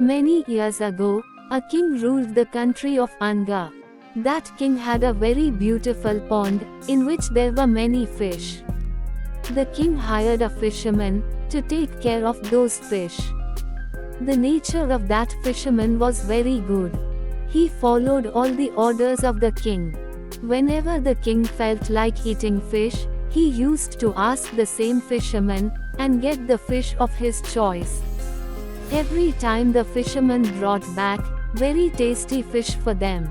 Many years ago, a king ruled the country of Anga. That king had a very beautiful pond, in which there were many fish. The king hired a fisherman to take care of those fish. The nature of that fisherman was very good. He followed all the orders of the king. Whenever the king felt like eating fish, he used to ask the same fisherman and get the fish of his choice. Every time the fisherman brought back very tasty fish for them.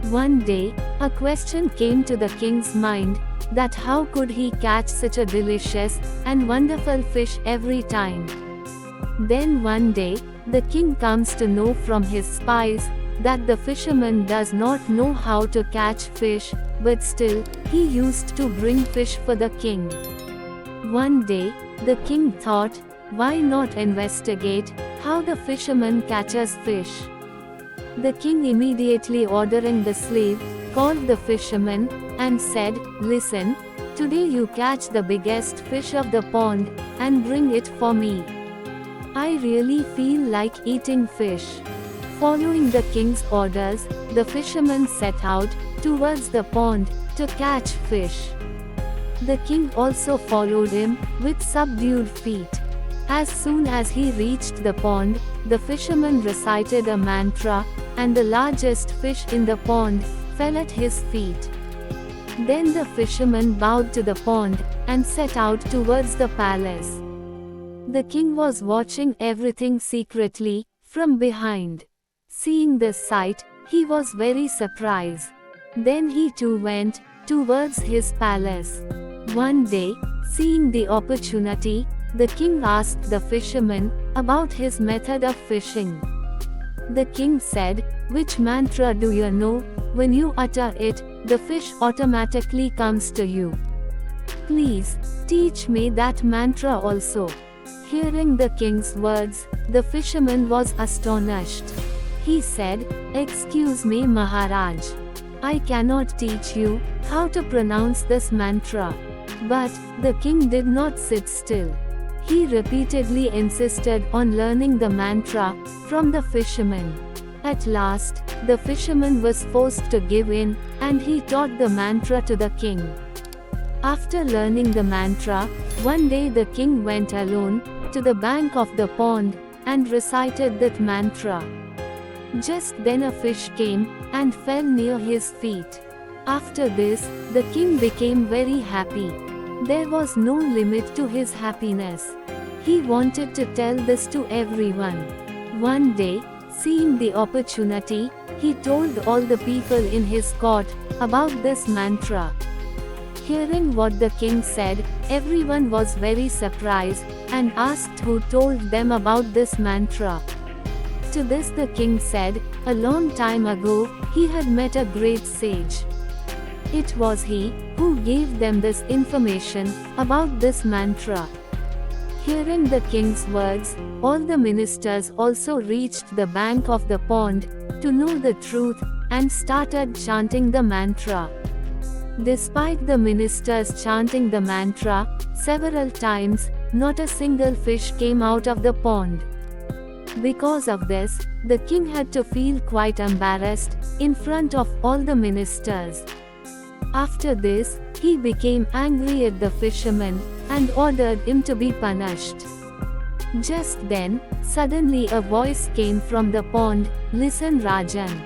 One day, a question came to the king's mind, that how could he catch such a delicious and wonderful fish every time. Then one day, the king comes to know from his spies that the fisherman does not know how to catch fish, but still, he used to bring fish for the king. One day, the king thought, why not investigate how the fisherman catches fish? The king immediately ordering the slave, called the fisherman, and said, listen, today you catch the biggest fish of the pond, and bring it for me. I really feel like eating fish. Following the king's orders, the fisherman set out towards the pond to catch fish. The king also followed him with subdued feet. As soon as he reached the pond, the fisherman recited a mantra, and the largest fish in the pond fell at his feet. Then the fisherman bowed to the pond and set out towards the palace. The king was watching everything secretly from behind. Seeing this sight, he was very surprised. Then he too went towards his palace. One day, seeing the opportunity, the king asked the fisherman about his method of fishing. The king said, which mantra do you know? When you utter it, the fish automatically comes to you. Please, teach me that mantra also. Hearing the king's words, the fisherman was astonished. He said, excuse me Maharaj. I cannot teach you how to pronounce this mantra. But the king did not sit still. He repeatedly insisted on learning the mantra from the fisherman. At last, the fisherman was forced to give in, and he taught the mantra to the king. After learning the mantra, one day the king went alone to the bank of the pond and recited that mantra. Just then a fish came and fell near his feet. After this, the king became very happy. There was no limit to his happiness. He wanted to tell this to everyone. One day, seeing the opportunity, he told all the people in his court about this mantra. Hearing what the king said, everyone was very surprised and asked who told them about this mantra. To this the king said, a long time ago, he had met a great sage. It was he who gave them this information about this mantra. Hearing the king's words, all the ministers also reached the bank of the pond to know the truth and started chanting the mantra. Despite the ministers chanting the mantra several times, not a single fish came out of the pond. Because of this, the king had to feel quite embarrassed in front of all the ministers. After this, he became angry at the fisherman and ordered him to be punished. Just then, suddenly a voice came from the pond, listen Rajan.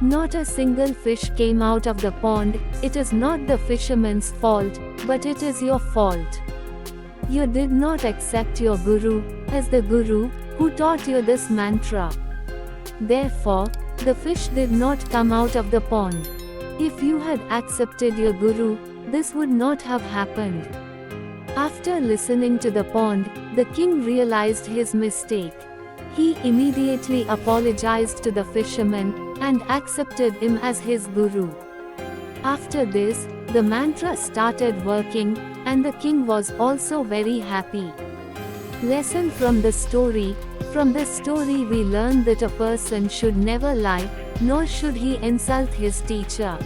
Not a single fish came out of the pond. It is not the fisherman's fault, but it is your fault. You did not accept your guru as the guru who taught you this mantra. Therefore, the fish did not come out of the pond. If you had accepted your guru, this would not have happened. After listening to the pond, the king realized his mistake. He immediately apologized to the fisherman and accepted him as his guru. After this, the mantra started working, and the king was also very happy. Lesson from the story. From this story we learn that a person should never lie, nor should he insult his teacher.